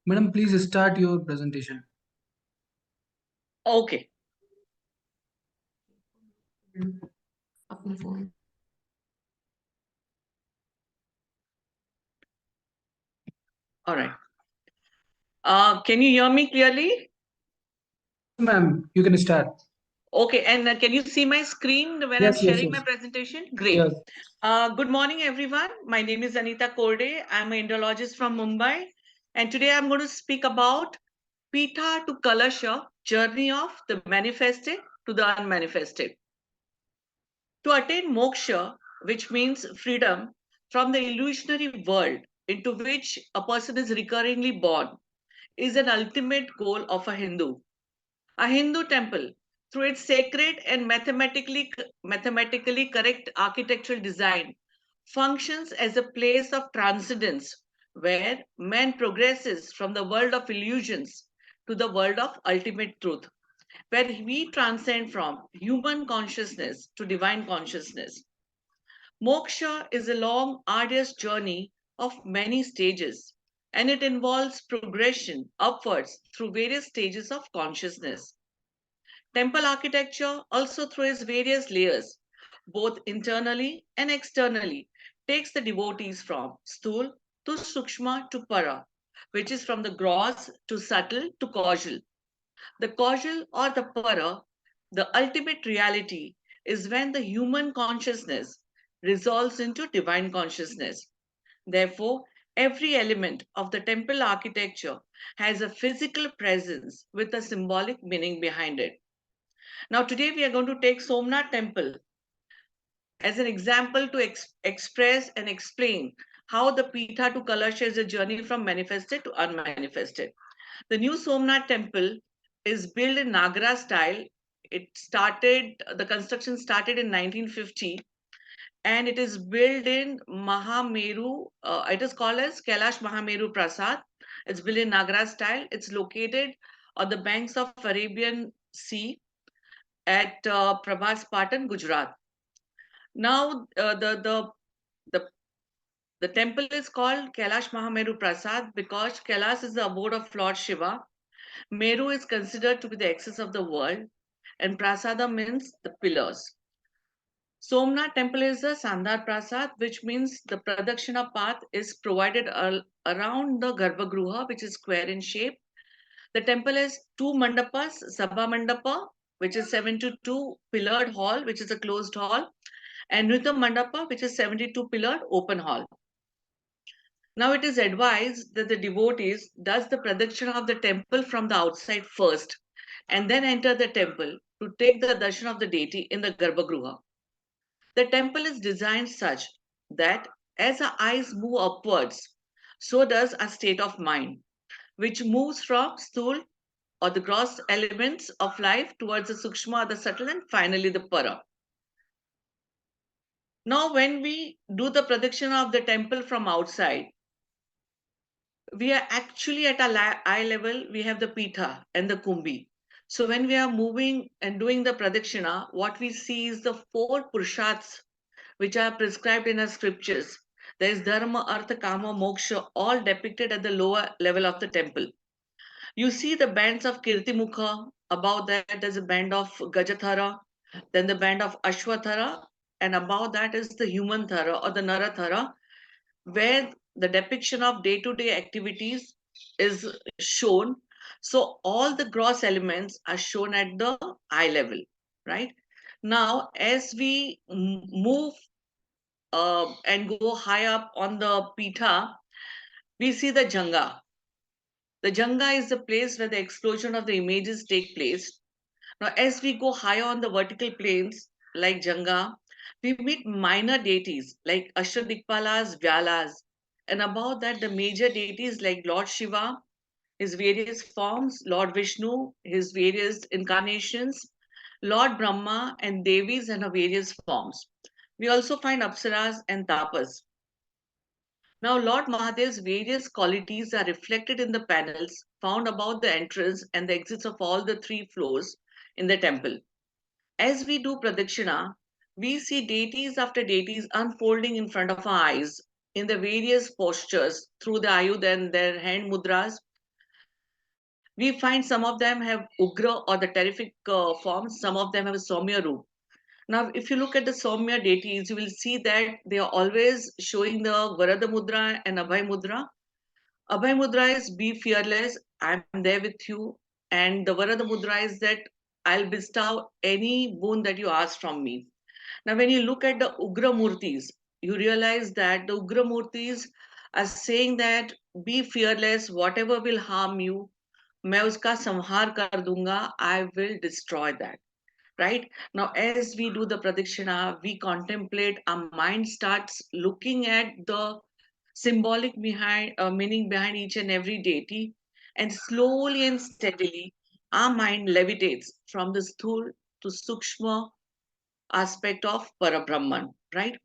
Madam, please start your presentation. Okay. All right. Can you hear me clearly? Ma'am, you can start. Okay, and can you see my screen when I'm Yes, yes, sharing my yes. presentation? Great. Yes. Good morning, everyone. My name is Anita Korde. I'm an Indologist from Mumbai. And today I'm going to speak about Pitha to Kalasha, journey of the manifested to the unmanifested. To attain moksha, which means freedom from the illusionary world into which a person is recurringly born, is an ultimate goal of a Hindu. A Hindu temple, through its sacred and mathematically correct architectural design, functions as a place of transcendence where man progresses from the world of illusions to the world of ultimate truth, where we transcend from human consciousness to divine consciousness. Moksha is a long, arduous journey of many stages, and it involves progression upwards through various stages of consciousness. Temple architecture, also through its various layers, both internally and externally, takes the devotees from sthul to sukshma to para, which is from the gross to subtle to causal. The causal or the para, the ultimate reality, is when the human consciousness resolves into divine consciousness. Therefore, every element of the temple architecture has a physical presence with a symbolic meaning behind it. Now, today we are going to take Somnath Temple as an example to express and explain how the Pitha to Kalasha is a journey from manifested to unmanifested. The new Somnath Temple is built in Nagara style. The construction started in 1950, and it is built in Mahameru. It is called as Kailash Mahameru Prasad. It's built in Nagara style. It's located on the banks of Arabian Sea at Prabhas Patan, Gujarat. Now, the the temple is called Kailash Mahameru Prasad because Kailash is the abode of Lord Shiva. Meru is considered to be the axis of the world, and Prasada means the pillars. Somnath temple is a Sandhar Prasad, which means the Pradakshina path is provided around the Garbhagruha, which is square in shape. The temple has two mandapas, Sabha Mandapa, which is 72 pillared hall, which is a closed hall, and Nritam Mandapa, which is 72 pillared open hall. Now it is advised that the devotees does the pradakshina of the temple from the outside first, and then enter the temple to take the darshan of the deity in the Garbhagruha. The temple is designed such that as our eyes move upwards, so does our state of mind, which moves from sthul or the gross elements of life towards the sukshma or the subtle and finally the para. Now, when we do the pradakshina of the temple from outside, we are actually at a eye level, we have the Pitha and the Kumbhi. So when we are moving and doing the pradakshina, what we see is the four purushats which are prescribed in our scriptures. There is dharma, artha, kama, moksha, all depicted at the lower level of the temple. You see the bands of Kirtimukha, above that there's a band of Gajathara, then the band of Ashwathara, and above that is the human thara or the Narathara, where the depiction of day-to-day activities is shown. So all the gross elements are shown at the eye level, right? Now, as we move and go high up on the Pitha, we see the Janga. The Janga is the place where the explosion of the images take place. Now, as we go higher on the vertical planes, like Janga, we meet minor deities like Ashadikpalas, Vyalas, and above that, the major deities like Lord Shiva, his various forms, Lord Vishnu, his various incarnations, Lord Brahma, and Devis and her various forms. We also find Apsaras and Tapas. Now, Lord Mahadev's various qualities are reflected in the panels found about the entrance and the exits of all the three floors in the temple. As we do pradakshina, we see deities after deities unfolding in front of our eyes in the various postures through the ayud and their hand mudras. We find some of them have Ugra or the terrific forms, some of them have a Soumya root. Now, if you look at the Soumya deities, you will see that they are always showing the Varada Mudra and Abhay Mudra. Abhay Mudra is be fearless, I'm there with you. And the Varada Mudra is that I'll bestow any boon that you ask from me. Now, when you look at the Ugra Murtis, you realize that the Ugra Murtis are saying that be fearless, whatever will harm you, मैं उसका संहार कर दूंगा, I will destroy that. Right now, as we do the pradikshina, we contemplate, our mind starts looking at the symbolic behind meaning behind each and every deity, and slowly and steadily our mind levitates from the sthul to sukshma aspect of Parabrahman, right?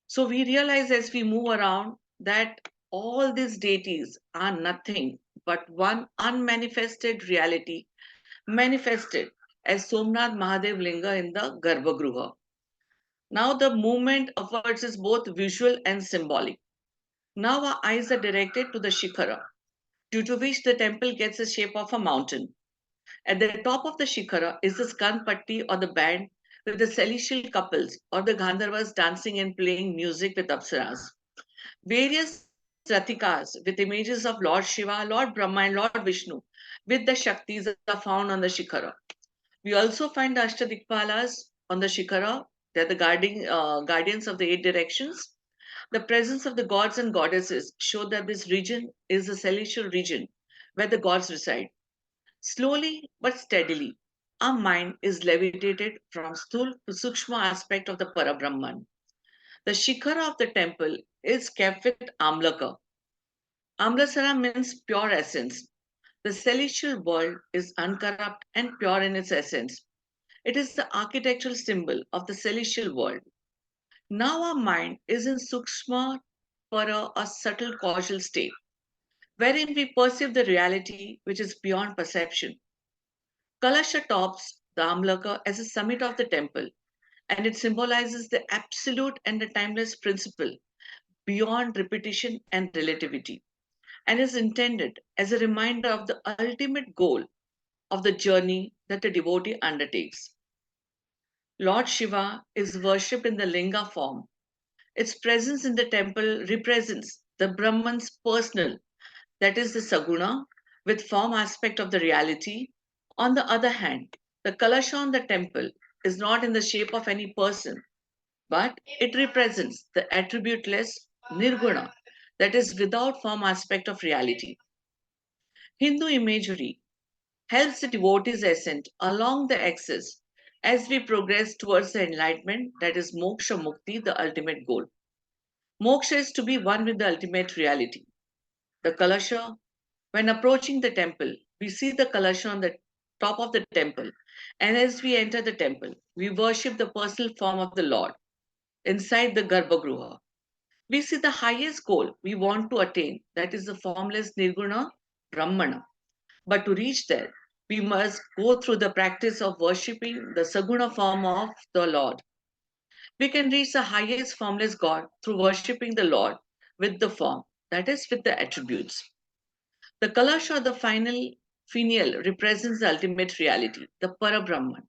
So we realize as we move around that all these deities are nothing but one unmanifested reality manifested as Somnath Mahadev Linga in the Garbhagruha. Now the movement upwards is both visual and symbolic. Now our eyes are directed to the Shikhara, due to which the temple gets the shape of a mountain. At the top of the Shikhara is the Skanpatti or the band with the celestial couples or the Gandharvas dancing and playing music with Apsaras. Various Ratikas with images of Lord Shiva, Lord Brahma, and Lord Vishnu with the Shaktis are found on the Shikhara. We also find the Ashtadikpalas on the Shikhara. They're the guardians of the eight directions. The presence of the gods and goddesses show that this region is the celestial region where the gods reside. Slowly but steadily, our mind is levitated from sthul to sukshma aspect of the Parabrahman. The Shikhara of the temple is kept with Amlaka. Amrasara means pure essence. The celestial world is uncorrupt and pure in its essence. It is the architectural symbol of the celestial world. Now our mind is in sukshma para, a subtle causal state, wherein we perceive the reality which is beyond perception. Kalasha tops the Amlaka as a summit of the temple, and it symbolizes the absolute and the timeless principle beyond repetition and relativity, and is intended as a reminder of the ultimate goal of the journey that the devotee undertakes. Lord Shiva is worshipped in the Linga form. Its presence in the temple represents the Brahman's personal, that is the Saguna, with form aspect of the reality. On the other hand, the Kalasha on the temple is not in the shape of any person, but it represents the attributeless Nirguna, that is without form aspect of reality. Hindu imagery helps the devotee's ascent along the axis as we progress towards the enlightenment, that is moksha mukti, the ultimate goal. Moksha is to be one with the ultimate reality. The Kalasha, when approaching the temple, we see the Kalasha on the top of the temple, and as we enter the temple, we worship the personal form of the Lord inside the Garbhagruha. We see the highest goal we want to attain, that is the formless Nirguna Brahmana. But to reach there, we must go through the practice of worshipping the Saguna form of the Lord. We can reach the highest formless God through worshipping the Lord with the form, that is, with the attributes. The Kalasha, the final finial, represents the ultimate reality, the Parabrahman,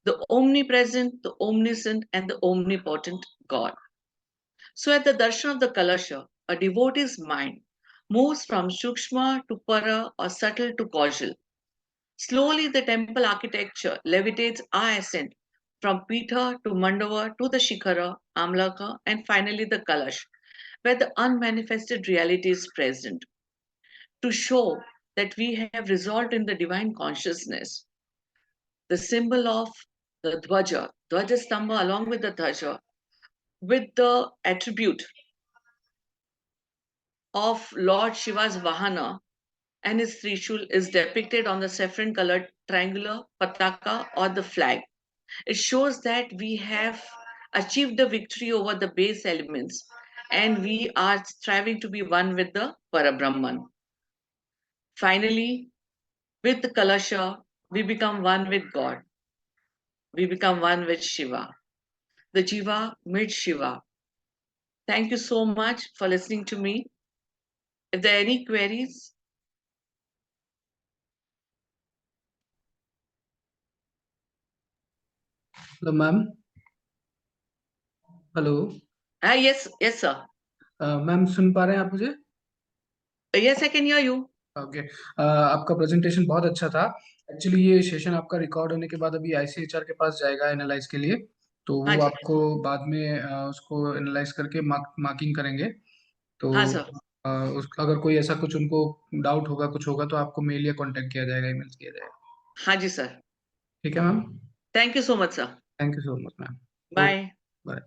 the omnipresent, the omniscient, and the omnipotent God. So, at the darshan of the Kalasha, a devotee's mind moves from Shukshma to Para or subtle to causal. Slowly, the temple architecture levitates our ascent from Pitha to Mandava to the Shikhara, Amlaka, and finally the Kalash, where the unmanifested reality is present, to show that we have resolved in the divine consciousness. The symbol of the Dvaja Stamba along with the Dhaja, with the attribute of Lord Shiva's Vahana and his Trishul is depicted on the saffron colored triangular pataka or the flag. It shows that we have achieved the victory over the base elements and we are striving to be one with the Parabrahman. Finally, with the Kalasha, we become one with God. We become one with Shiva. The Jiva meets Shiva. Thank you so much for listening to me. If there are any queries, hello ma'am. Hello. Yes, yes, sir. Ma'am सुन पा रहे हैं आप मुझे? Yes, I can hear you. Okay. आपका presentation बहुत अच्छा था। एक्चुअली ये सेशन आपका रिकॉर्ड होने के बाद अभी आईसीएचआर के पास जाएगा एनालाइज के लिए। तो हाँ वो जी, आपको बाद में उसको एनालाइज करके मार्किंग करेंगे। तो हाँ सर। अगर कोई ऐसा कुछ उनको डाउट होगा कुछ होगा तो आपको मेल या कांटेक्ट किया जाएगा, ईमेल किया जाएगा। हाँ जी सर। ठीक है ma'am. Thank you so much sir. Thank you so much ma'am. Okay. Bye. Bye.